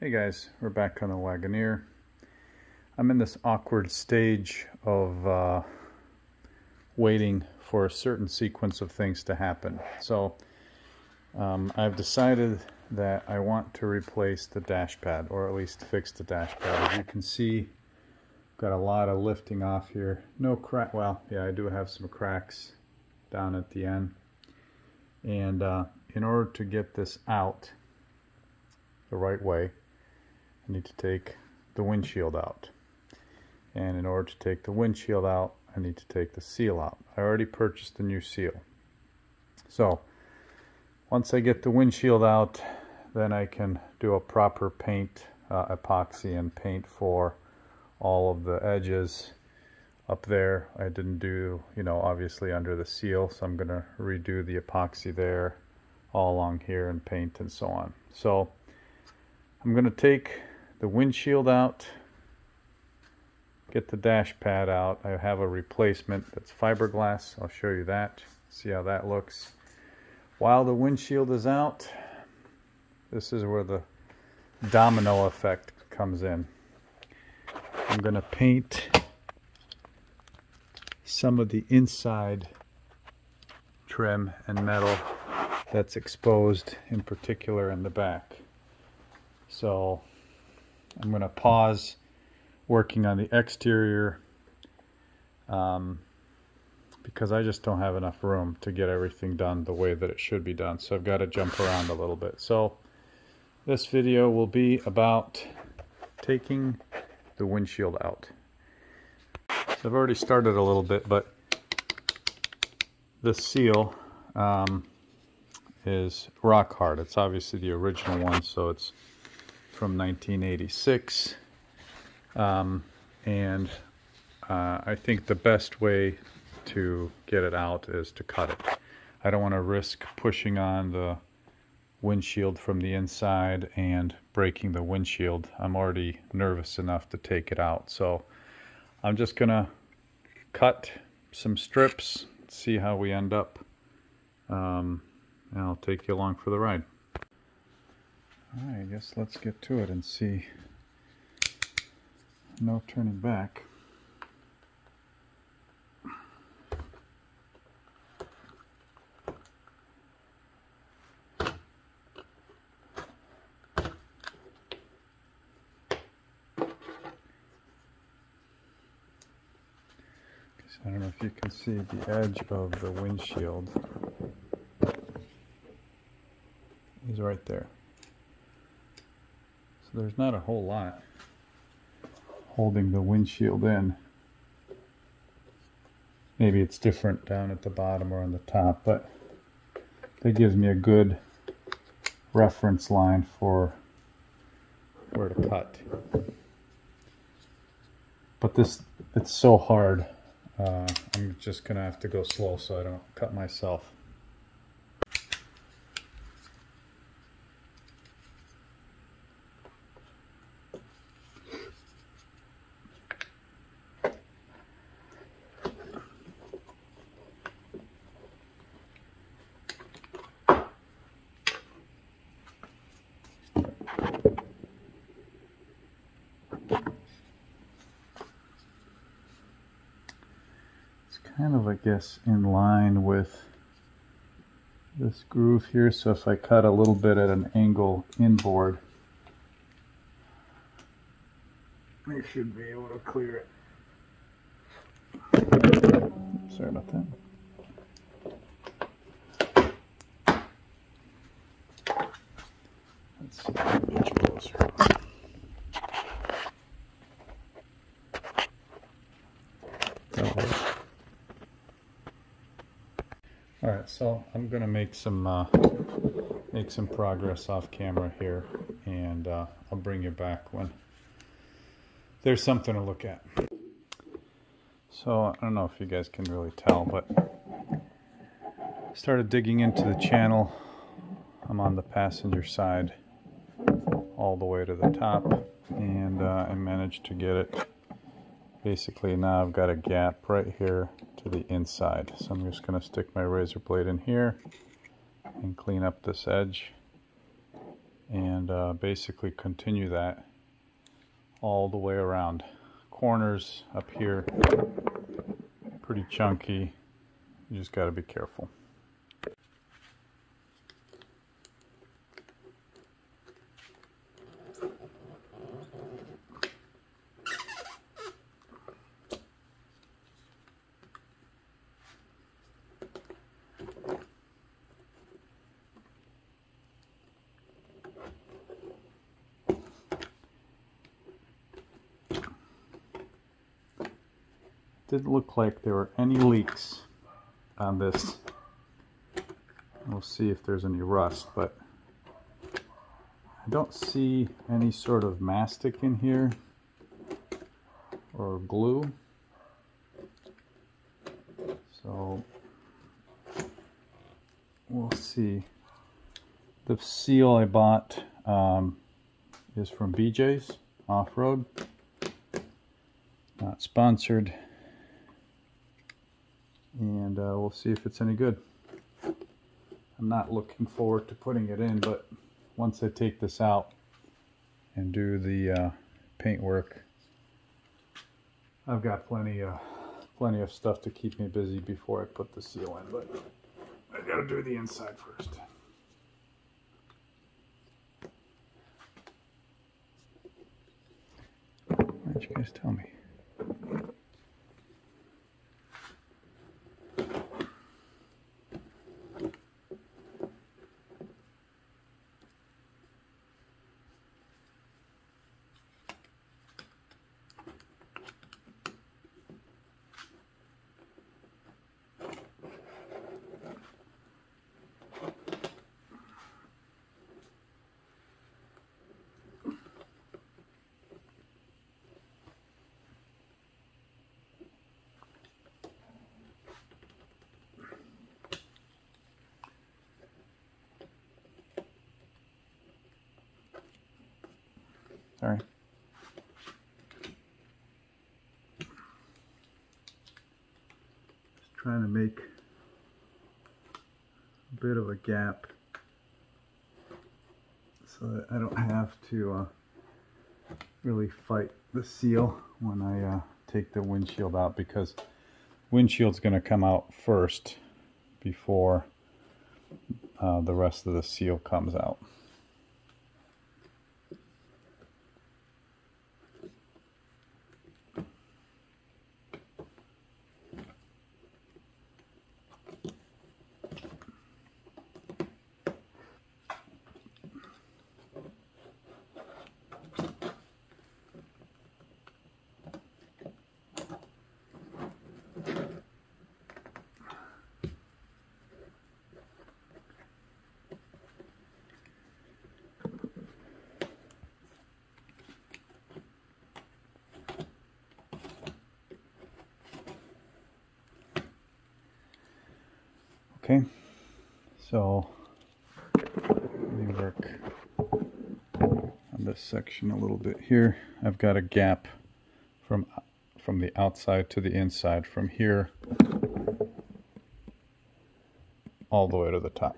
Hey guys, we're back on the Wagoneer. I'm in this awkward stage of waiting for a certain sequence of things to happen. So I've decided that I want to replace the dash pad, or at least fix the dash pad. As you can see, got a lot of lifting off here. No crack, well, yeah, I do have some cracks down at the end. And in order to get this out the right way, I need to take the windshield out. And in order to take the windshield out, I need to take the seal out. I already purchased the new seal. So once I get the windshield out, then I can do a proper paint, epoxy and paint for all of the edges up there. I didn't do, obviously under the seal, so I'm going to redo the epoxy there, all along here, and paint and so on. So I'm going to take the windshield out, get the dash pad out. I have a replacement that's fiberglass. I'll show you that, see how that looks. While the windshield is out, this is where the domino effect comes in. I'm going to paint some of the inside trim and metal that's exposed, in particular in the back. So I'm going to pause working on the exterior because I just don't have enough room to get everything done the way that it should be done. So I've got to jump around a little bit. So this video will be about taking the windshield out. So I've already started a little bit, but this seal is rock hard. It's obviously the original one, so it's from 1986. I think the best way to get it out is to cut it. I don't want to risk pushing on the windshield from the inside and breaking the windshield. I'm already nervous enough to take it out. So I'm just gonna cut some strips, see how we end up, and I'll take you along for the ride. Alright, I guess let's get to it and see. No turning back. I don't know if you can see the edge of the windshield is right there. So there's not a whole lot holding the windshield in. Maybe it's different down at the bottom or on the top, but that gives me a good reference line for where to cut. But it's so hard. I'm just gonna have to go slow so I don't cut myself. Kind of, I guess, in line with this groove here, so if I cut a little bit at an angle inboard, I should be able to clear it. Sorry about that. Let's see, much closer. Alright, so I'm going to make some progress off camera here, and I'll bring you back when there's something to look at. So I don't know if you guys can really tell, but I started digging into the channel. I'm on the passenger side all the way to the top, and I managed to get it. Basically now I've got a gap right here to the inside, so I'm just going to stick my razor blade in here and clean up this edge. and basically continue that all the way around. Corners up here, pretty chunky. You just got to be careful. Didn't look like there were any leaks on this. We'll see if there's any rust, but I don't see any sort of mastic in here or glue. So we'll see. The seal I bought is from BJ's Off-Road. Not sponsored. And we'll see if it's any good. I'm not looking forward to putting it in, but once I take this out and do the paint work, I've got plenty of stuff to keep me busy before I put the seal in, but I gotta do the inside first. Why didn't you guys tell me? Sorry. Just trying to make a bit of a gap so that I don't have to really fight the seal when I take the windshield out, because windshield's going to come out first before the rest of the seal comes out. Okay, so let me work on this section a little bit here. I've got a gap from the outside to the inside, from here all the way to the top.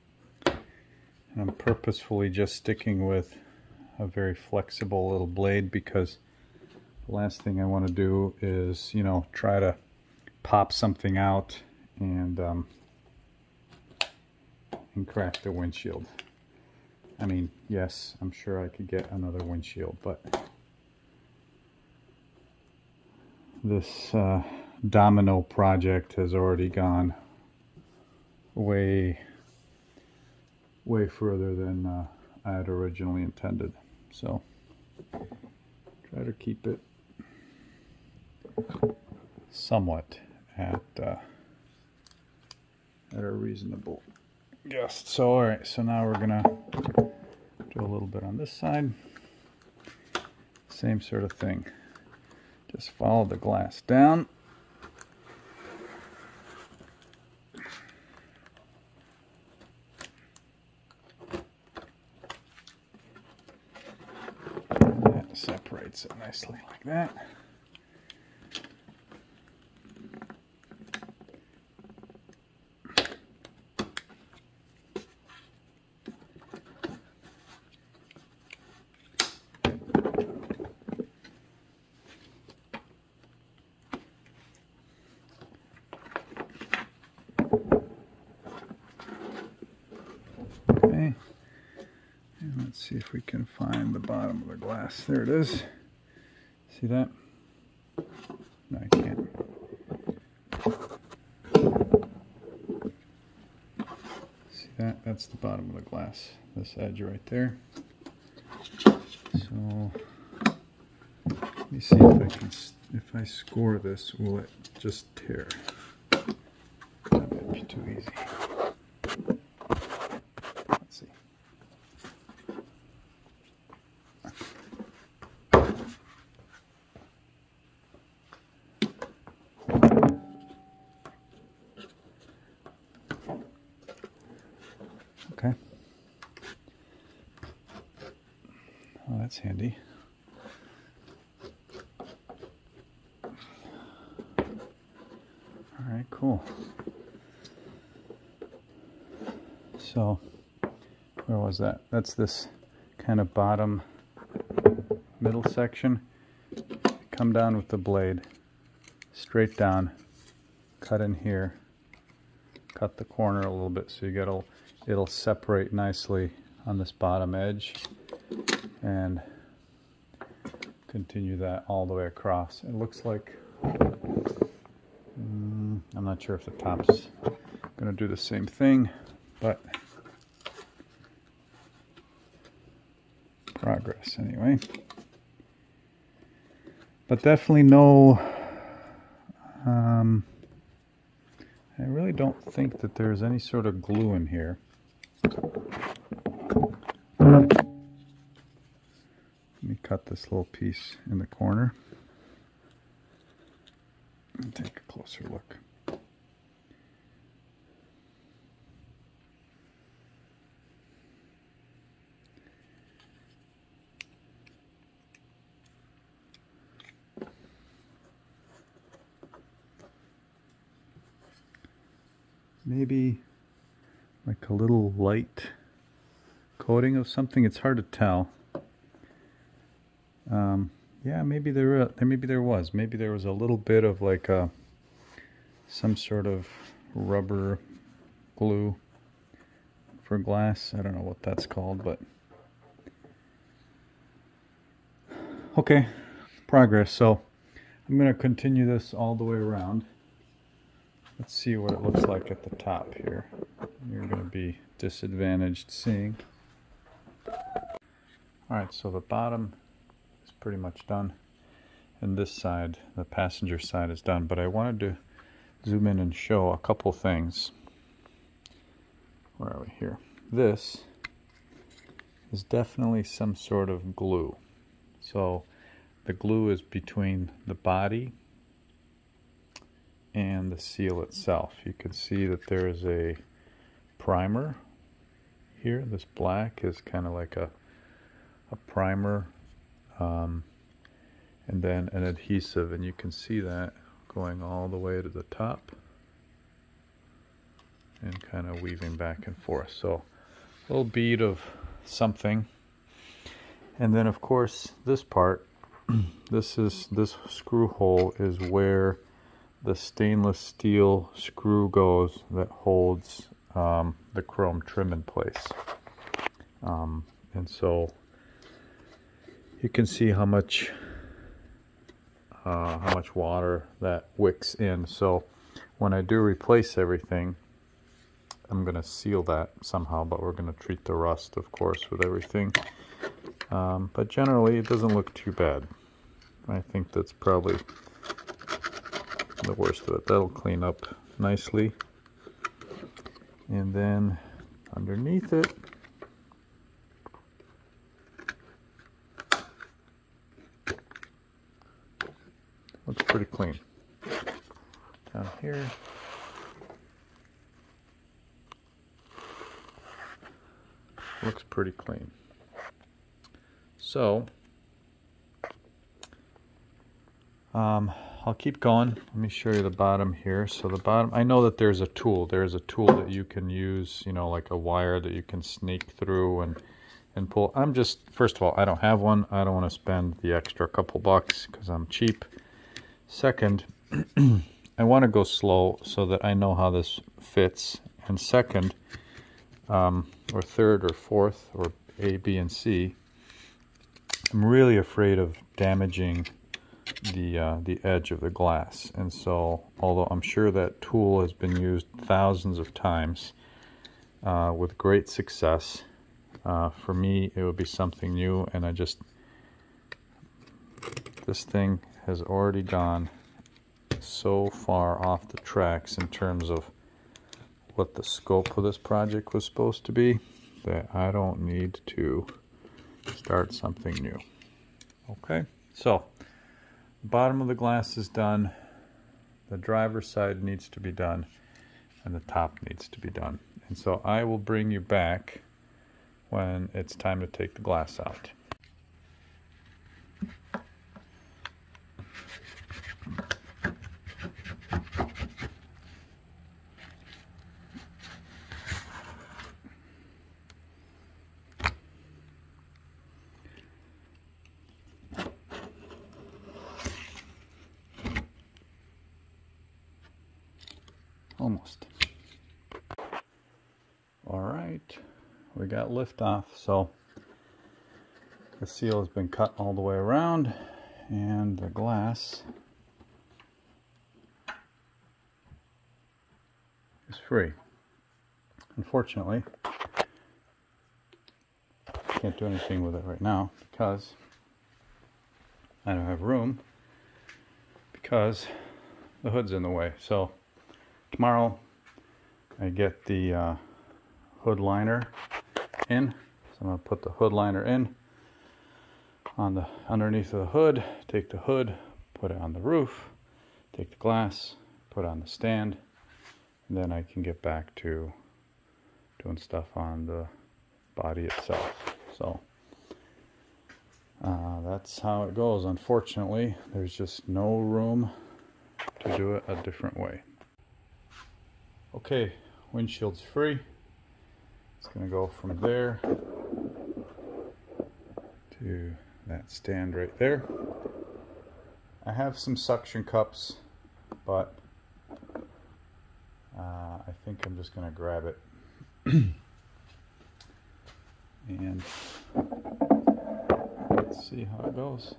And I'm purposefully just sticking with a very flexible little blade, because the last thing I want to do is, you know, try to pop something out and crack the windshield. I mean, yes, I'm sure I could get another windshield, but this domino project has already gone way further than I had originally intended. So try to keep it somewhat at a reasonable guess. So all right, so now we're gonna do a little bit on this side. Same sort of thing. Just follow the glass down. That separates it nicely like that. Okay. And let's see if we can find the bottom of the glass. There it is. See that? No, I can't. See that? That's the bottom of the glass. This edge right there. So let me see if I score this, will it just tear? That might be too easy. Let's see. Okay. Oh, that's handy. All right, cool. So, where was that? That's this kind of bottom middle section. Come down with the blade, straight down, cut in here, cut the corner a little bit so you get it'll separate nicely on this bottom edge, and continue that all the way across. It looks like I'm not sure if the top's going to do the same thing, but progress anyway. But definitely no, I really don't think that there's any sort of glue in here. Let me cut this little piece in the corner and take a closer look. Maybe like a little light coating of something. It's hard to tell. Yeah, maybe there was. Maybe there was a little bit of like some sort of rubber glue for glass. I don't know what that's called, but okay, progress. So I'm going to continue this all the way around. Let's see what it looks like at the top here. You're going to be disadvantaged seeing. Alright, so the bottom is pretty much done. And this side, the passenger side, is done. But I wanted to zoom in and show a couple things. Where are we here? This is definitely some sort of glue. So the glue is between the body and the seal itself. You can see that there is a primer here. This black is kind of like a primer, and then an adhesive, and you can see that going all the way to the top and kind of weaving back and forth. So a little bead of something. And then of course this part, this screw hole is where the stainless steel screw goes that holds the chrome trim in place. And so you can see how much water that wicks in. So when I do replace everything, I'm going to seal that somehow, but we're going to treat the rust, of course, with everything. But generally it doesn't look too bad. I think that's probably the worst of it. That'll clean up nicely. And then underneath it, looks pretty clean. Down here, looks pretty clean. So I'll keep going. Let me show you the bottom here. So the bottom, I know that there's a tool. There's a tool that you can use, you know, like a wire that you can snake through and pull. First of all, I don't have one. I don't want to spend the extra couple bucks because I'm cheap. Second, I want to go slow so that I know how this fits. And second, or third or fourth, or A, B, and C, I'm really afraid of damaging the edge of the glass. And so, although I'm sure that tool has been used thousands of times with great success, for me it would be something new. And this thing has already gone so far off the tracks in terms of what the scope of this project was supposed to be, that I don't need to start something new. Okay, so the bottom of the glass is done, the driver's side needs to be done, and the top needs to be done. And so I will bring you back when it's time to take the glass out. Almost. All right, we got liftoff. So the seal has been cut all the way around, and the glass is free. Unfortunately, I can't do anything with it right now because I don't have room, because the hood's in the way. So tomorrow I get the hood liner in. So I'm going to put the hood liner in on the underneath of the hood, take the hood, put it on the roof, take the glass, put it on the stand, and then I can get back to doing stuff on the body itself. So that's how it goes. Unfortunately, there's just no room to do it a different way. Okay, windshield's free. It's going to go from there to that stand right there. I have some suction cups, but I think I'm just going to grab it and let's see how it goes.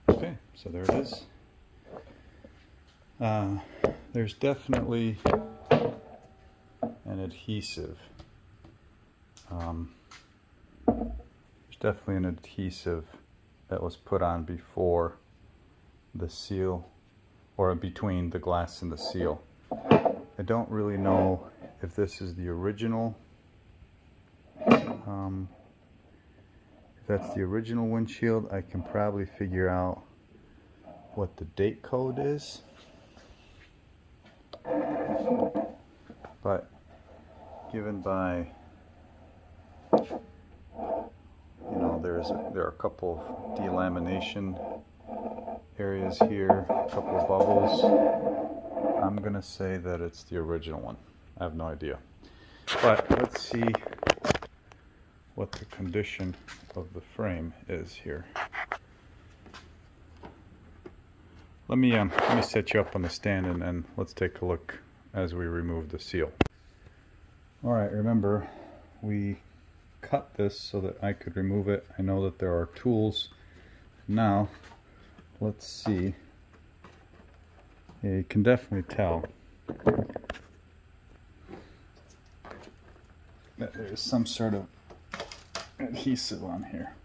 Okay, so there it is. There's definitely an adhesive. That was put on before the seal, or between the glass and the seal. I don't really know if this is the original, if that's the original windshield. I can probably figure out what the date code is, but given by, you know, there are a couple of delamination areas here, a couple of bubbles. I'm gonna say that it's the original one. I have no idea, but let's see what the condition of the frame is here. Let me set you up on the stand, and then let's take a look as we remove the seal. All right, remember we cut this so that I could remove it. I know that there are tools. Now let's see. Yeah, you can definitely tell that there's some sort of adhesive on here.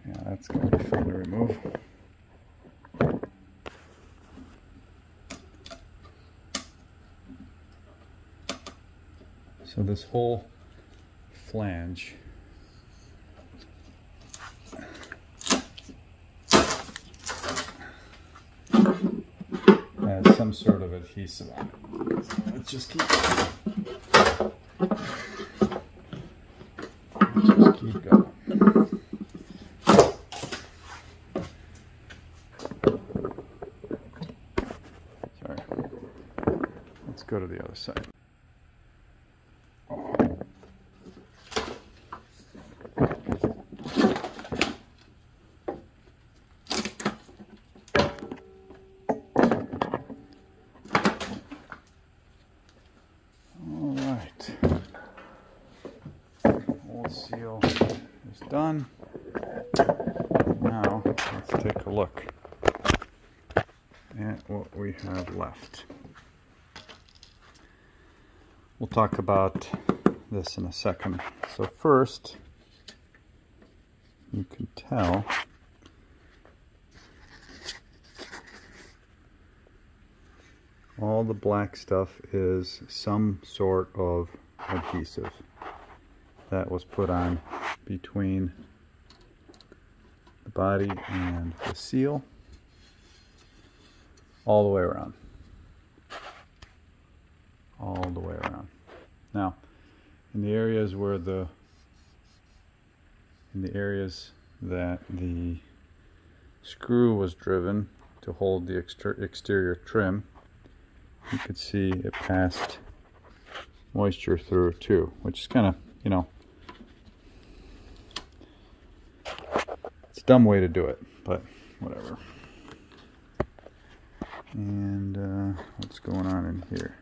Yeah, that's going to be fun to remove. So this whole flange some sort of adhesive on it. So let's just keep going. Sorry. Let's go to the other side. Seal is done. Now let's take a look at what we have left. We'll talk about this in a second. So first, you can tell all the black stuff is some sort of adhesive that was put on between the body and the seal all the way around. All the way around. Now, in the areas that the screw was driven to hold the exterior trim, you could see it passed moisture through too, which is kind of, you know, it's a dumb way to do it, but whatever. And what's going on in here?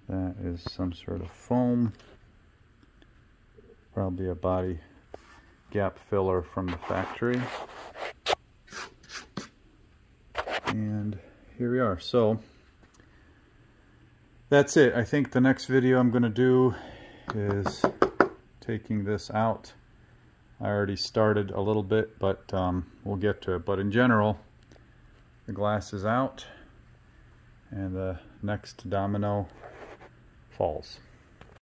That is some sort of foam, probably a body gap filler from the factory. And here we are. So that's it. I think the next video I'm going to do is taking this out. I already started a little bit, but we'll get to it. But in general, the glass is out and the next domino falls.